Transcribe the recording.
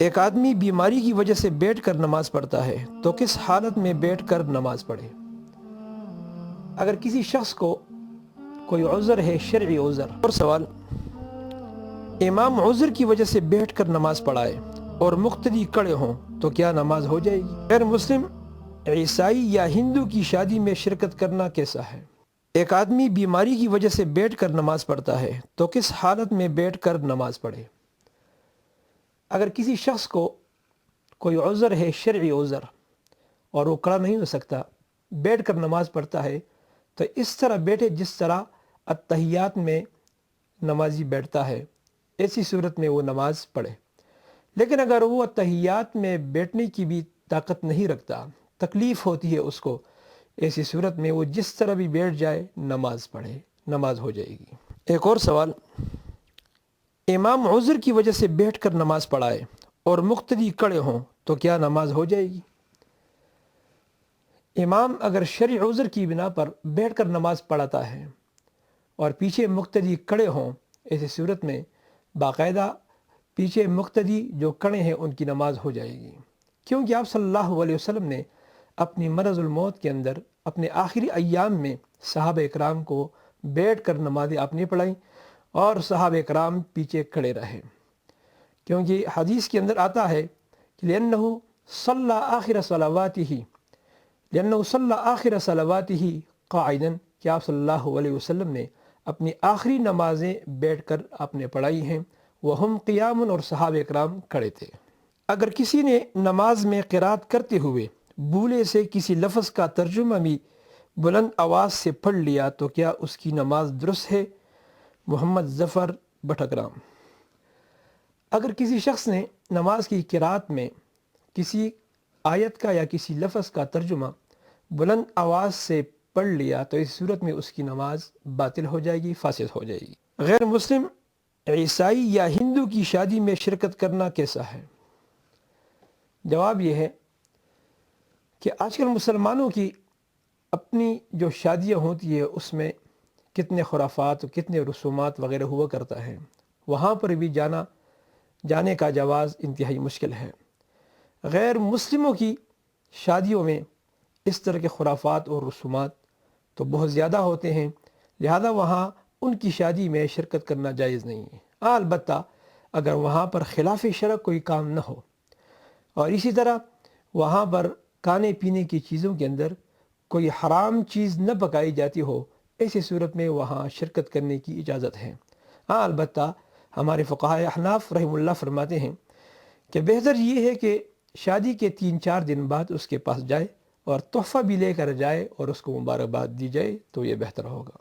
ایک آدمی بیماری کی وجہ سے بیٹھ کر نماز پڑھتا ہے تو کس حالت میں بیٹھ کر نماز پڑھے؟ اگر کسی شخص کو کوئی عذر ہے، شرعی عذر، اور سوال، امام عذر کی وجہ سے بیٹھ کر نماز پڑھائے اور مقتدی کھڑے ہوں تو کیا نماز ہو جائے گی؟ غیر مسلم، عیسائی یا ہندو کی شادی میں شرکت کرنا کیسا ہے؟ ایک آدمی بیماری کی وجہ سے بیٹھ کر نماز پڑھتا ہے تو کس حالت میں بیٹھ کر نماز پڑھے؟ اگر کسی شخص کو کوئی عذر ہے، شرعی عذر، اور وہ کھڑا نہیں ہو سکتا، بیٹھ کر نماز پڑھتا ہے تو اس طرح بیٹھے جس طرح التحیات میں نمازی بیٹھتا ہے، ایسی صورت میں وہ نماز پڑھے۔ لیکن اگر وہ التحیات میں بیٹھنے کی بھی طاقت نہیں رکھتا، تکلیف ہوتی ہے اس کو، ایسی صورت میں وہ جس طرح بھی بیٹھ جائے نماز پڑھے، نماز ہو جائے گی۔ ایک اور سوال، امام عذر کی وجہ سے بیٹھ کر نماز پڑھائے اور مقتدی کھڑے ہوں تو کیا نماز ہو جائے گی؟ امام اگر شرعی عذر کی بنا پر بیٹھ کر نماز پڑھاتا ہے اور پیچھے مقتدی کھڑے ہوں، ایسی صورت میں باقاعدہ پیچھے مقتدی جو کھڑے ہیں ان کی نماز ہو جائے گی، کیونکہ آپ صلی اللہ علیہ وسلم نے اپنی مرض الموت کے اندر اپنے آخری ایام میں صحابہ اکرام کو بیٹھ کر نمازیں آپ نے پڑھائیں اور صحابہ اکرام پیچھے کھڑے رہے، کیونکہ حدیث کے اندر آتا ہے کہ لأنه صلى آخر صلواته لأنه صلى آخر صلواته قاعدا، کہ آپ صلی اللہ علیہ وسلم نے اپنی آخری نمازیں بیٹھ کر آپ نے پڑھائی ہیں، وہم قیام، اور صحابہ اکرام کھڑے تھے۔ اگر کسی نے نماز میں قرات کرتے ہوئے بھولے سے کسی لفظ کا ترجمہ بھی بلند آواز سے پڑھ لیا تو کیا اس کی نماز درست ہے؟ محمد ظفر بٹھگرام۔ اگر کسی شخص نے نماز کی قرات میں کسی آیت کا یا کسی لفظ کا ترجمہ بلند آواز سے پڑھ لیا تو اس صورت میں اس کی نماز باطل ہو جائے گی، فاسد ہو جائے گی۔ غیر مسلم، عیسائی یا ہندو کی شادی میں شرکت کرنا کیسا ہے؟ جواب یہ ہے کہ آج کل مسلمانوں کی اپنی جو شادیاں ہوتی ہے اس میں کتنے خرافات، کتنے رسومات وغیرہ ہوا کرتا ہے، وہاں پر بھی جانے کا جواز انتہائی مشکل ہے۔ غیر مسلموں کی شادیوں میں اس طرح کے خرافات اور رسومات تو بہت زیادہ ہوتے ہیں، لہذا وہاں ان کی شادی میں شرکت کرنا جائز نہیں ہے۔ البتہ اگر وہاں پر خلاف شرع کوئی کام نہ ہو اور اسی طرح وہاں پر کھانے پینے کی چیزوں کے اندر کوئی حرام چیز نہ پکائی جاتی ہو، ایسی صورت میں وہاں شرکت کرنے کی اجازت ہے۔ البتہ ہمارے فقہائے احناف رحمہ اللہ فرماتے ہیں کہ بہتر یہ ہے کہ شادی کے 3-4 دن بعد اس کے پاس جائے اور تحفہ بھی لے کر جائے اور اس کو مبارکباد دی جائے تو یہ بہتر ہوگا۔